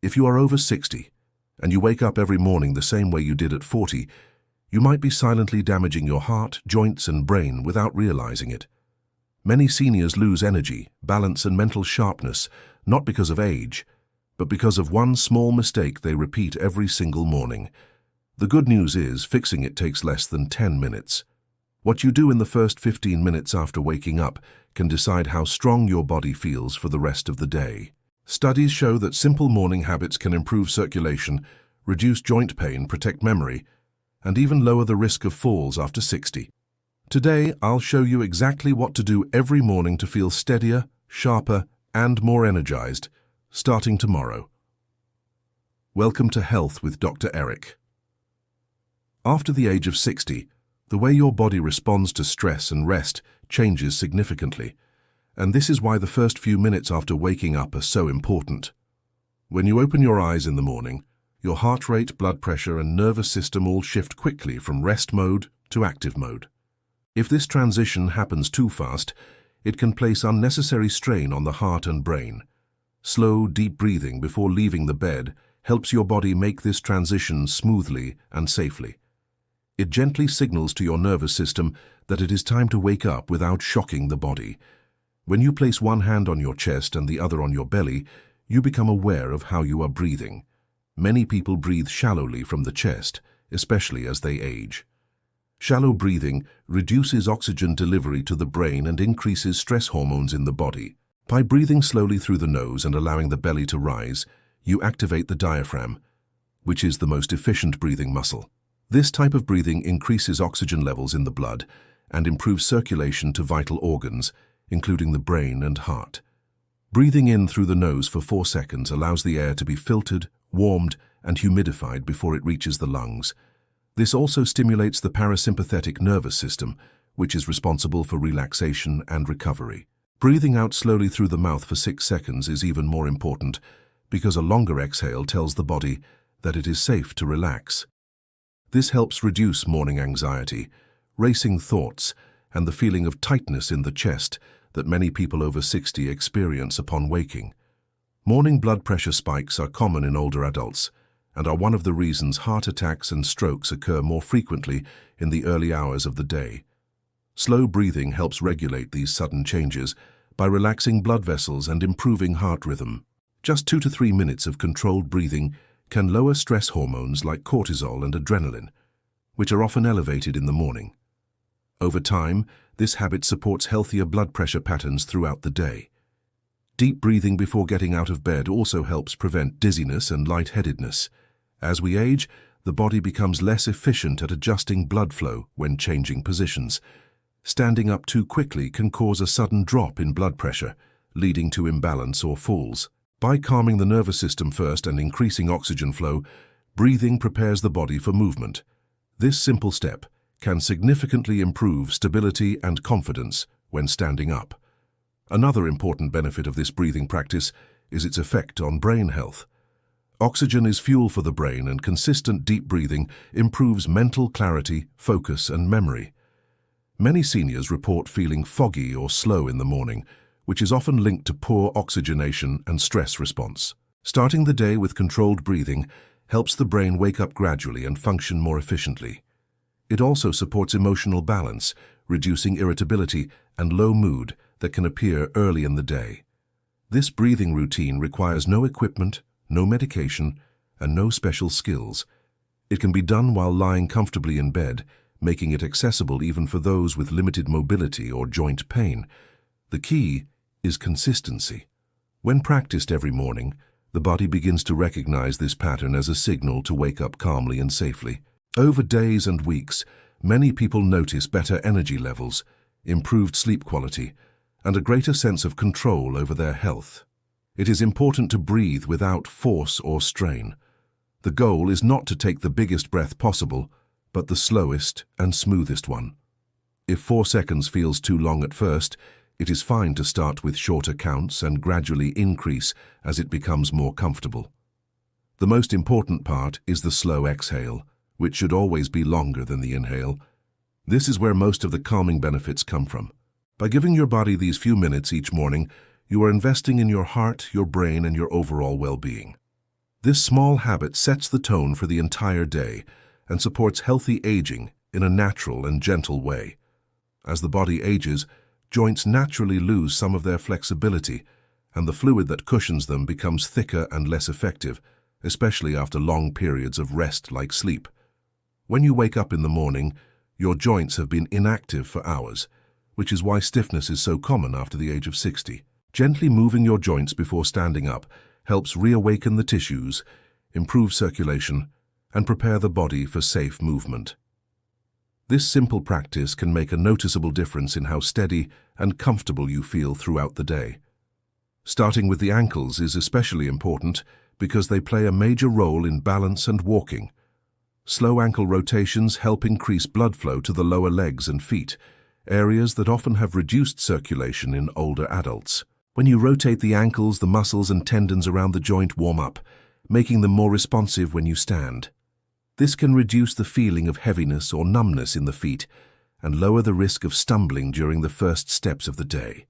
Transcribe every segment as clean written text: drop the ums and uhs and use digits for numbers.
If you are over 60 and you wake up every morning the same way you did at 40, you might be silently damaging your heart, joints, and brain without realizing it. Many seniors lose energy, balance, and mental sharpness, not because of age, but because of one small mistake they repeat every single morning. The good news is, fixing it takes less than 10 minutes. What you do in the first 15 minutes after waking up can decide how strong your body feels for the rest of the day. Studies show that simple morning habits can improve circulation, reduce joint pain, protect memory, and even lower the risk of falls after 60. Today, I'll show you exactly what to do every morning to feel steadier, sharper, and more energized, starting tomorrow. Welcome to Health with Dr. Eric. After the age of 60, the way your body responds to stress and rest changes significantly, and this is why the first few minutes after waking up are so important. When you open your eyes in the morning, your heart rate, blood pressure, and nervous system all shift quickly from rest mode to active mode. If this transition happens too fast, it can place unnecessary strain on the heart and brain. Slow, deep breathing before leaving the bed helps your body make this transition smoothly and safely. It gently signals to your nervous system that it is time to wake up without shocking the body. When you place one hand on your chest and the other on your belly, you become aware of how you are breathing. Many people breathe shallowly from the chest, especially as they age. Shallow breathing reduces oxygen delivery to the brain and increases stress hormones in the body. By breathing slowly through the nose and allowing the belly to rise, you activate the diaphragm, which is the most efficient breathing muscle. This type of breathing increases oxygen levels in the blood and improves circulation to vital organs, including the brain and heart. Breathing in through the nose for 4 seconds allows the air to be filtered, warmed, and humidified before it reaches the lungs. This also stimulates the parasympathetic nervous system, which is responsible for relaxation and recovery. Breathing out slowly through the mouth for 6 seconds is even more important because a longer exhale tells the body that it is safe to relax. This helps reduce morning anxiety, racing thoughts, and the feeling of tightness in the chest that many people over 60 experience upon waking. Morning blood pressure spikes are common in older adults and are one of the reasons heart attacks and strokes occur more frequently in the early hours of the day. Slow breathing helps regulate these sudden changes by relaxing blood vessels and improving heart rhythm. Just 2 to 3 minutes of controlled breathing can lower stress hormones like cortisol and adrenaline, which are often elevated in the morning. Over time, this habit supports healthier blood pressure patterns throughout the day. Deep breathing before getting out of bed also helps prevent dizziness and lightheadedness. As we age, the body becomes less efficient at adjusting blood flow when changing positions. Standing up too quickly can cause a sudden drop in blood pressure, leading to imbalance or falls. By calming the nervous system first and increasing oxygen flow, breathing prepares the body for movement. This simple step can significantly improve stability and confidence when standing up. Another important benefit of this breathing practice is its effect on brain health. Oxygen is fuel for the brain, and consistent deep breathing improves mental clarity, focus, and memory. Many seniors report feeling foggy or slow in the morning, which is often linked to poor oxygenation and stress response. Starting the day with controlled breathing helps the brain wake up gradually and function more efficiently. It also supports emotional balance, reducing irritability and low mood that can appear early in the day. This breathing routine requires no equipment, no medication, and no special skills. It can be done while lying comfortably in bed, making it accessible even for those with limited mobility or joint pain. The key is consistency. When practiced every morning, the body begins to recognize this pattern as a signal to wake up calmly and safely. Over days and weeks, many people notice better energy levels, improved sleep quality, and a greater sense of control over their health. It is important to breathe without force or strain. The goal is not to take the biggest breath possible, but the slowest and smoothest one. If 4 seconds feels too long at first, it is fine to start with shorter counts and gradually increase as it becomes more comfortable. The most important part is the slow exhale, which should always be longer than the inhale. This is where most of the calming benefits come from. By giving your body these few minutes each morning, you are investing in your heart, your brain, and your overall well-being. This small habit sets the tone for the entire day and supports healthy aging in a natural and gentle way. As the body ages, joints naturally lose some of their flexibility, and the fluid that cushions them becomes thicker and less effective, especially after long periods of rest like sleep. When you wake up in the morning, your joints have been inactive for hours, which is why stiffness is so common after the age of 60. Gently moving your joints before standing up helps reawaken the tissues, improve circulation, and prepare the body for safe movement. This simple practice can make a noticeable difference in how steady and comfortable you feel throughout the day. Starting with the ankles is especially important because they play a major role in balance and walking. Slow ankle rotations help increase blood flow to the lower legs and feet, areas that often have reduced circulation in older adults. When you rotate the ankles, the muscles and tendons around the joint warm up, making them more responsive when you stand. This can reduce the feeling of heaviness or numbness in the feet and lower the risk of stumbling during the first steps of the day.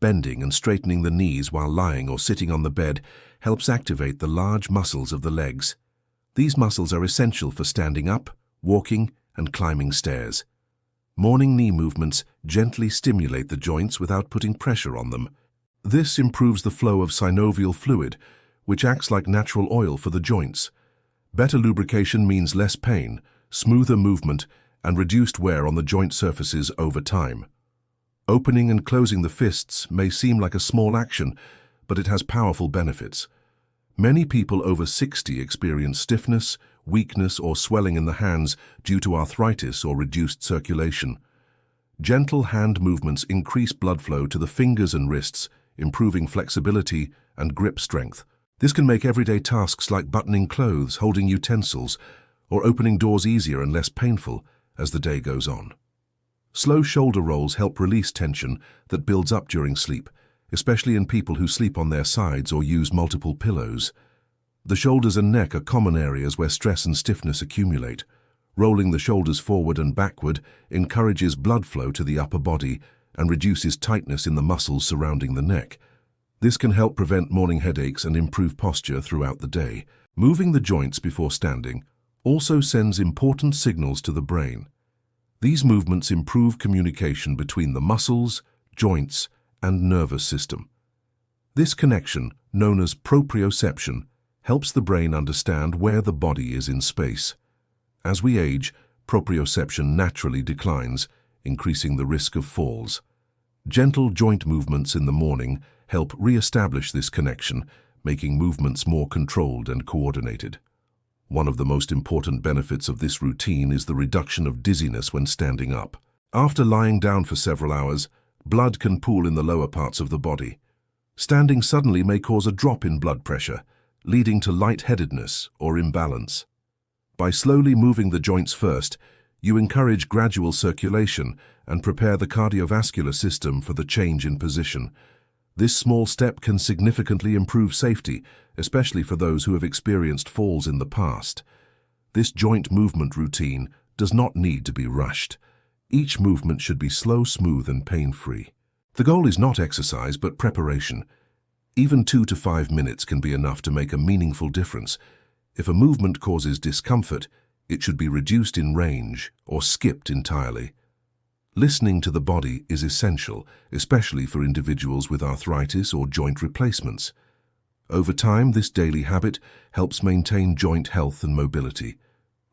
Bending and straightening the knees while lying or sitting on the bed helps activate the large muscles of the legs. These muscles are essential for standing up, walking, and climbing stairs. Morning knee movements gently stimulate the joints without putting pressure on them. This improves the flow of synovial fluid, which acts like natural oil for the joints. Better lubrication means less pain, smoother movement, and reduced wear on the joint surfaces over time. Opening and closing the fists may seem like a small action, but it has powerful benefits. Many people over 60 experience stiffness, weakness, or swelling in the hands due to arthritis or reduced circulation. Gentle hand movements increase blood flow to the fingers and wrists, improving flexibility and grip strength. This can make everyday tasks like buttoning clothes, holding utensils, or opening doors easier and less painful as the day goes on. Slow shoulder rolls help release tension that builds up during sleep, especially in people who sleep on their sides or use multiple pillows. The shoulders and neck are common areas where stress and stiffness accumulate. Rolling the shoulders forward and backward encourages blood flow to the upper body and reduces tightness in the muscles surrounding the neck. This can help prevent morning headaches and improve posture throughout the day. Moving the joints before standing also sends important signals to the brain. These movements improve communication between the muscles, joints, and nervous system. This connection, known as proprioception, helps the brain understand where the body is in space. As we age, proprioception naturally declines, increasing the risk of falls. Gentle joint movements in the morning help re-establish this connection, making movements more controlled and coordinated. One of the most important benefits of this routine is the reduction of dizziness when standing up. After lying down for several hours, blood can pool in the lower parts of the body. Standing suddenly may cause a drop in blood pressure, leading to lightheadedness or imbalance. By slowly moving the joints first, you encourage gradual circulation and prepare the cardiovascular system for the change in position. This small step can significantly improve safety, especially for those who have experienced falls in the past. This joint movement routine does not need to be rushed. Each movement should be slow, smooth, and pain-free. The goal is not exercise, but preparation. Even 2 to 5 minutes can be enough to make a meaningful difference. If a movement causes discomfort, it should be reduced in range or skipped entirely. Listening to the body is essential, especially for individuals with arthritis or joint replacements. Over time, this daily habit helps maintain joint health and mobility.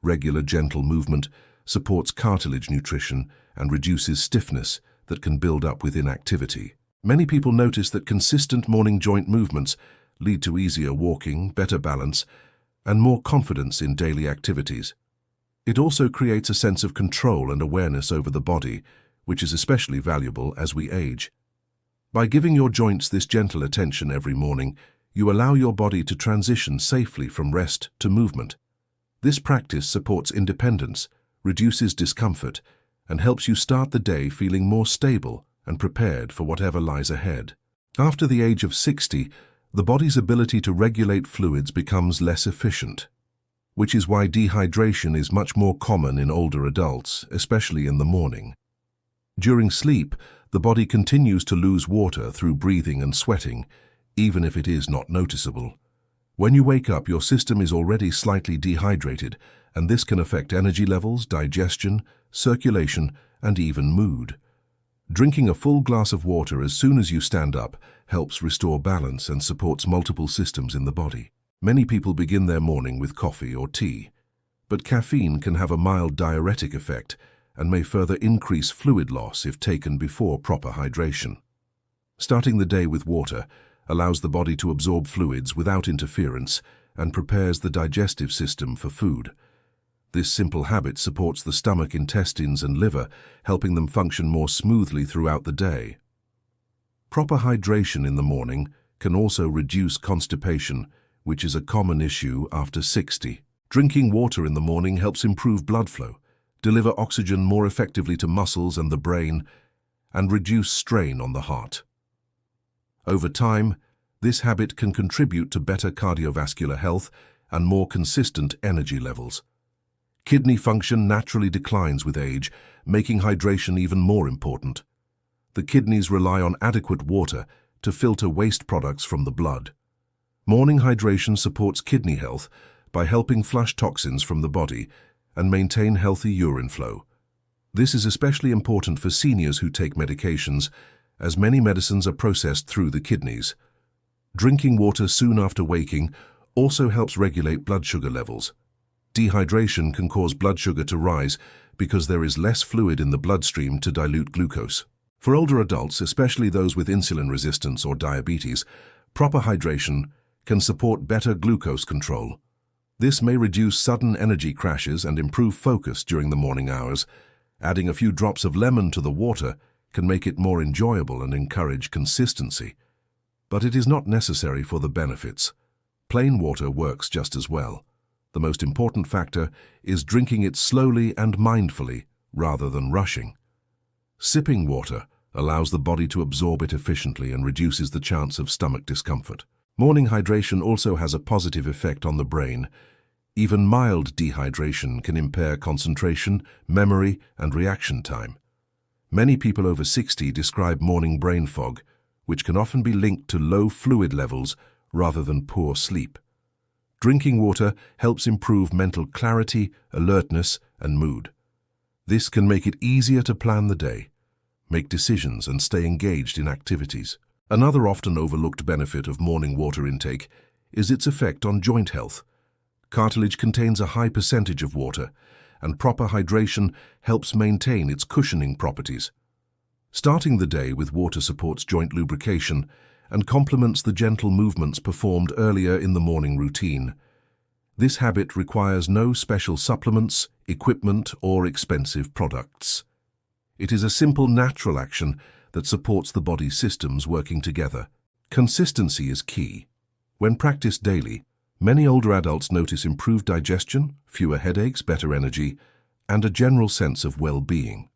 Regular gentle movement supports cartilage nutrition and reduces stiffness that can build up with inactivity. Many people notice that consistent morning joint movements lead to easier walking, better balance, and more confidence in daily activities. It also creates a sense of control and awareness over the body, which is especially valuable as we age. By giving your joints this gentle attention every morning, you allow your body to transition safely from rest to movement. This practice supports independence, reduces discomfort, and helps you start the day feeling more stable and prepared for whatever lies ahead. After the age of 60, the body's ability to regulate fluids becomes less efficient, which is why dehydration is much more common in older adults, especially in the morning. During sleep, the body continues to lose water through breathing and sweating, even if it is not noticeable. When you wake up, your system is already slightly dehydrated, and this can affect energy levels, digestion, circulation, and even mood. Drinking a full glass of water as soon as you stand up helps restore balance and supports multiple systems in the body. Many people begin their morning with coffee or tea, but caffeine can have a mild diuretic effect and may further increase fluid loss if taken before proper hydration. Starting the day with water allows the body to absorb fluids without interference and prepares the digestive system for food. This simple habit supports the stomach, intestines, and liver, helping them function more smoothly throughout the day. Proper hydration in the morning can also reduce constipation, which is a common issue after 60. Drinking water in the morning helps improve blood flow, deliver oxygen more effectively to muscles and the brain, and reduce strain on the heart. Over time, this habit can contribute to better cardiovascular health and more consistent energy levels. Kidney function naturally declines with age, making hydration even more important. The kidneys rely on adequate water to filter waste products from the blood. Morning hydration supports kidney health by helping flush toxins from the body and maintain healthy urine flow. This is especially important for seniors who take medications, as many medicines are processed through the kidneys. Drinking water soon after waking also helps regulate blood sugar levels. Dehydration can cause blood sugar to rise because there is less fluid in the bloodstream to dilute glucose. For older adults, especially those with insulin resistance or diabetes, proper hydration can support better glucose control. This may reduce sudden energy crashes and improve focus during the morning hours. Adding a few drops of lemon to the water can make it more enjoyable and encourage consistency. But it is not necessary for the benefits. Plain water works just as well. The most important factor is drinking it slowly and mindfully rather than rushing. Sipping water allows the body to absorb it efficiently and reduces the chance of stomach discomfort. Morning hydration also has a positive effect on the brain. Even mild dehydration can impair concentration, memory, and reaction time. Many people over 60 describe morning brain fog, which can often be linked to low fluid levels rather than poor sleep. Drinking water helps improve mental clarity, alertness, and mood. This can make it easier to plan the day, make decisions, and stay engaged in activities. Another often overlooked benefit of morning water intake is its effect on joint health. Cartilage contains a high percentage of water, and proper hydration helps maintain its cushioning properties. Starting the day with water supports joint lubrication and complements the gentle movements performed earlier in the morning routine. This habit requires no special supplements, equipment, or expensive products. It is a simple, natural action that supports the body's systems working together. Consistency is key. When practiced daily, many older adults notice improved digestion, fewer headaches, better energy, and a general sense of well-being.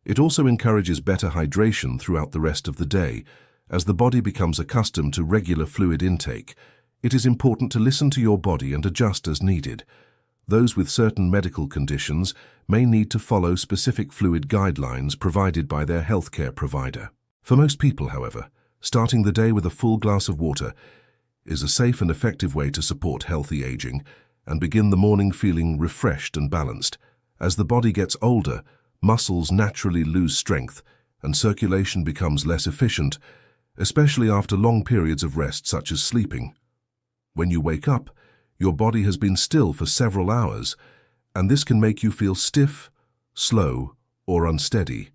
It also encourages better hydration throughout the rest of the day. As the body becomes accustomed to regular fluid intake, it is important to listen to your body and adjust as needed. Those with certain medical conditions may need to follow specific fluid guidelines provided by their healthcare provider. For most people, however, starting the day with a full glass of water is a safe and effective way to support healthy aging and begin the morning feeling refreshed and balanced. As the body gets older, muscles naturally lose strength and circulation becomes less efficient, especially after long periods of rest such as sleeping. When you wake up, your body has been still for several hours, and this can make you feel stiff, slow, or unsteady.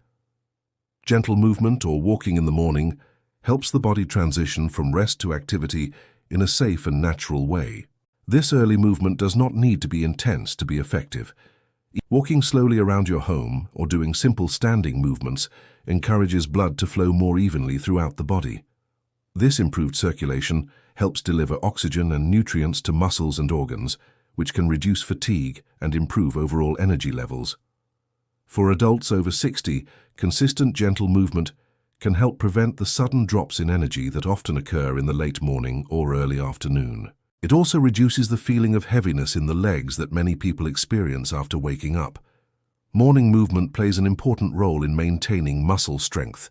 Gentle movement or walking in the morning helps the body transition from rest to activity in a safe and natural way. This early movement does not need to be intense to be effective. Walking slowly around your home or doing simple standing movements encourages blood to flow more evenly throughout the body. This improved circulation helps deliver oxygen and nutrients to muscles and organs, which can reduce fatigue and improve overall energy levels. For adults over 60, consistent gentle movement can help prevent the sudden drops in energy that often occur in the late morning or early afternoon. It also reduces the feeling of heaviness in the legs that many people experience after waking up. Morning movement plays an important role in maintaining muscle strength.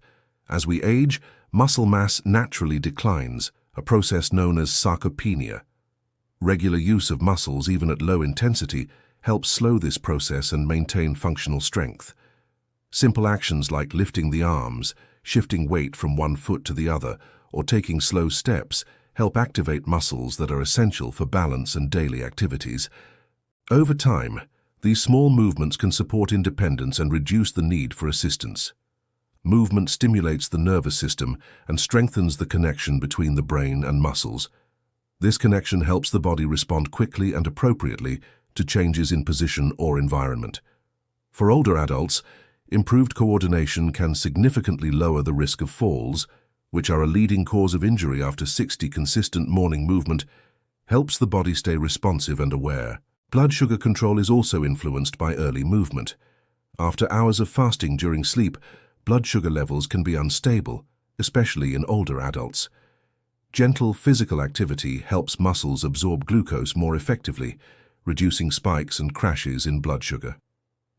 As we age, muscle mass naturally declines, a process known as sarcopenia. Regular use of muscles, even at low intensity, helps slow this process and maintain functional strength. Simple actions like lifting the arms, shifting weight from one foot to the other, or taking slow steps help activate muscles that are essential for balance and daily activities. Over time, these small movements can support independence and reduce the need for assistance. Movement stimulates the nervous system and strengthens the connection between the brain and muscles. This connection helps the body respond quickly and appropriately to changes in position or environment. For older adults, improved coordination can significantly lower the risk of falls, which are a leading cause of injury after 60. Consistent morning movement helps the body stay responsive and aware. Blood sugar control is also influenced by early movement. After hours of fasting during sleep, blood sugar levels can be unstable, especially in older adults. Gentle physical activity helps muscles absorb glucose more effectively, reducing spikes and crashes in blood sugar.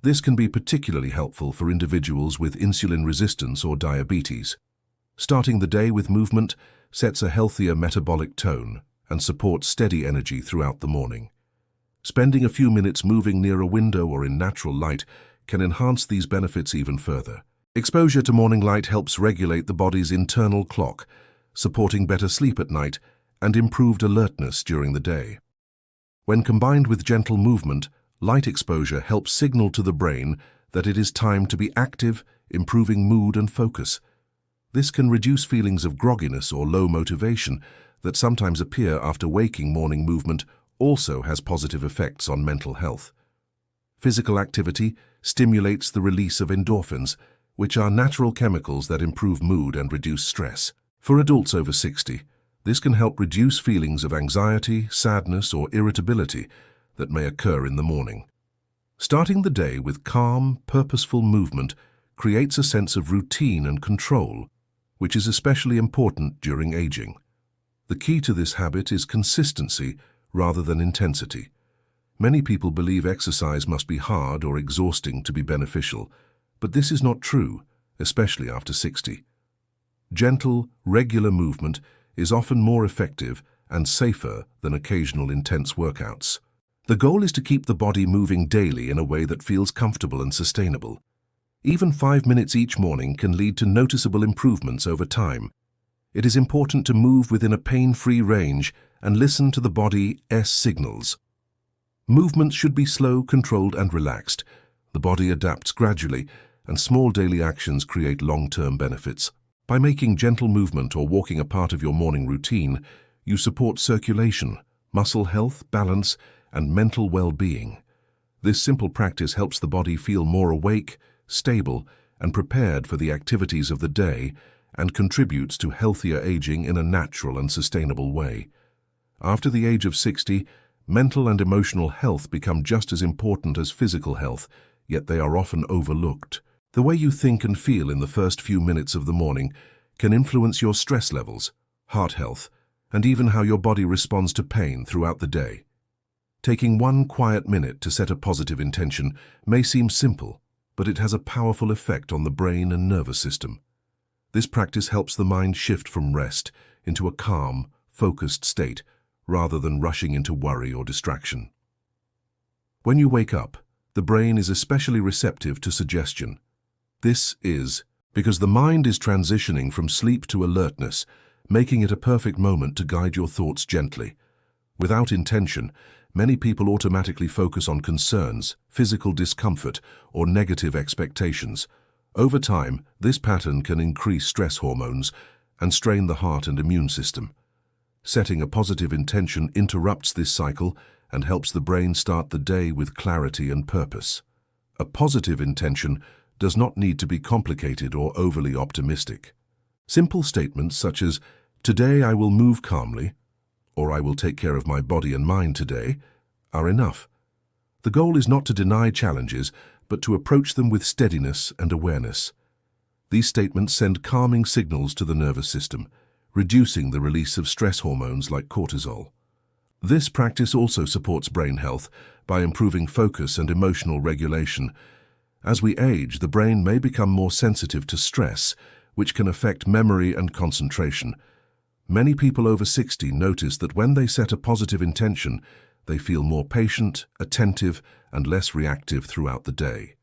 This can be particularly helpful for individuals with insulin resistance or diabetes. Starting the day with movement sets a healthier metabolic tone and supports steady energy throughout the morning. Spending a few minutes moving near a window or in natural light can enhance these benefits even further. Exposure to morning light helps regulate the body's internal clock, supporting better sleep at night and improved alertness during the day. When combined with gentle movement, light exposure helps signal to the brain that it is time to be active, improving mood and focus. This can reduce feelings of grogginess or low motivation that sometimes appear after waking. Morning movement also has positive effects on mental health. Physical activity stimulates the release of endorphins, which are natural chemicals that improve mood and reduce stress. For adults over 60, this can help reduce feelings of anxiety, sadness, or irritability that may occur in the morning. Starting the day with calm, purposeful movement creates a sense of routine and control, which is especially important during aging. The key to this habit is consistency rather than intensity. Many people believe exercise must be hard or exhausting to be beneficial, but this is not true, especially after 60. Gentle, regular movement is often more effective and safer than occasional intense workouts. The goal is to keep the body moving daily in a way that feels comfortable and sustainable. Even 5 minutes each morning can lead to noticeable improvements over time. It is important to move within a pain-free range and listen to the body's signals. Movements should be slow, controlled, and relaxed. The body adapts gradually, and small daily actions create long-term benefits. By making gentle movement or walking a part of your morning routine, you support circulation, muscle health, balance, and mental well-being. This simple practice helps the body feel more awake, stable, and prepared for the activities of the day, and contributes to healthier aging in a natural and sustainable way. After the age of 60, mental and emotional health become just as important as physical health, yet they are often overlooked. The way you think and feel in the first few minutes of the morning can influence your stress levels, heart health, and even how your body responds to pain throughout the day. Taking one quiet minute to set a positive intention may seem simple, but it has a powerful effect on the brain and nervous system. This practice helps the mind shift from rest into a calm, focused state, rather than rushing into worry or distraction. When you wake up, the brain is especially receptive to suggestion. This is because the mind is transitioning from sleep to alertness, making it a perfect moment to guide your thoughts gently. Without intention, many people automatically focus on concerns, physical discomfort, or negative expectations. Over time, this pattern can increase stress hormones and strain the heart and immune system. Setting a positive intention interrupts this cycle and helps the brain start the day with clarity and purpose. A positive intention does not need to be complicated or overly optimistic. Simple statements such as, "Today I will move calmly," or "I will take care of my body and mind today," are enough. The goal is not to deny challenges, but to approach them with steadiness and awareness. These statements send calming signals to the nervous system, reducing the release of stress hormones like cortisol. This practice also supports brain health by improving focus and emotional regulation. As we age, the brain may become more sensitive to stress, which can affect memory and concentration. Many people over 60 notice that when they set a positive intention, they feel more patient, attentive, and less reactive throughout the day.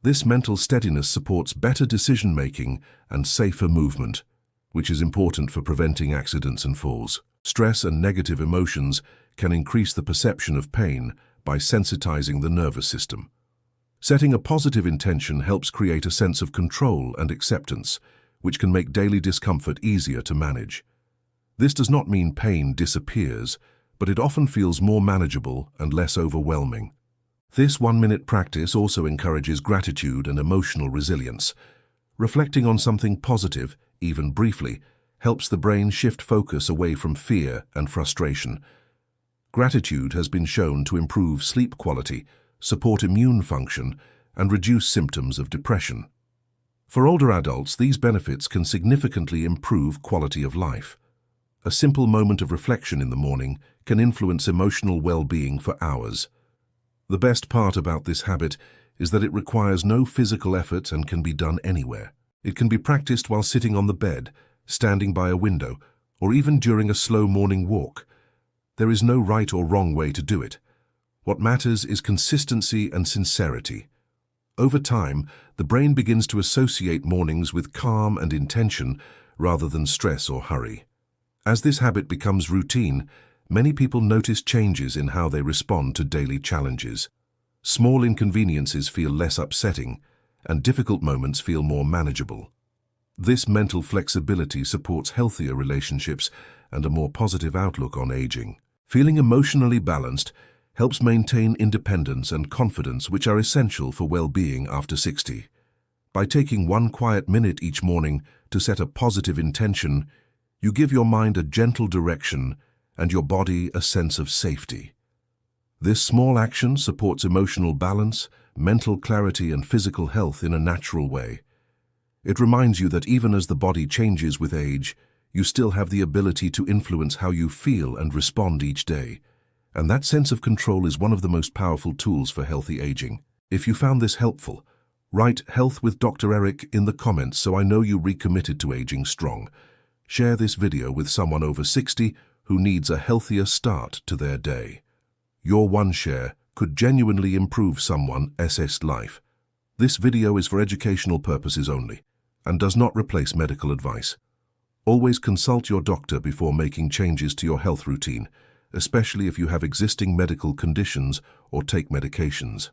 This mental steadiness supports better decision-making and safer movement, which is important for preventing accidents and falls. Stress and negative emotions can increase the perception of pain by sensitizing the nervous system. Setting a positive intention helps create a sense of control and acceptance, which can make daily discomfort easier to manage. This does not mean pain disappears, but it often feels more manageable and less overwhelming. This 1-minute practice also encourages gratitude and emotional resilience. Reflecting on something positive, even briefly, helps the brain shift focus away from fear and frustration. Gratitude has been shown to improve sleep quality, support immune function, and reduce symptoms of depression. For older adults, these benefits can significantly improve quality of life. A simple moment of reflection in the morning can influence emotional well-being for hours. The best part about this habit is that it requires no physical effort and can be done anywhere. It can be practiced while sitting on the bed, standing by a window, or even during a slow morning walk. There is no right or wrong way to do it. What matters is consistency and sincerity. Over time, the brain begins to associate mornings with calm and intention rather than stress or hurry. As this habit becomes routine, many people notice changes in how they respond to daily challenges. Small inconveniences feel less upsetting, and difficult moments feel more manageable. This mental flexibility supports healthier relationships and a more positive outlook on aging. Feeling emotionally balanced helps maintain independence and confidence, which are essential for well-being after 60. By taking 1 quiet minute each morning to set a positive intention, you give your mind a gentle direction and your body a sense of safety. This small action supports emotional balance, mental clarity, and physical health in a natural way. It reminds you that even as the body changes with age, you still have the ability to influence how you feel and respond each day. And that sense of control is one of the most powerful tools for healthy aging. If you found this helpful, write Health with Dr. Eric in the comments so I know you recommitted to aging strong. Share this video with someone over 60 who needs a healthier start to their day. Your one share could genuinely improve someone else's life. This video is for educational purposes only and does not replace medical advice. Always consult your doctor before making changes to your health routine, especially if you have existing medical conditions or take medications.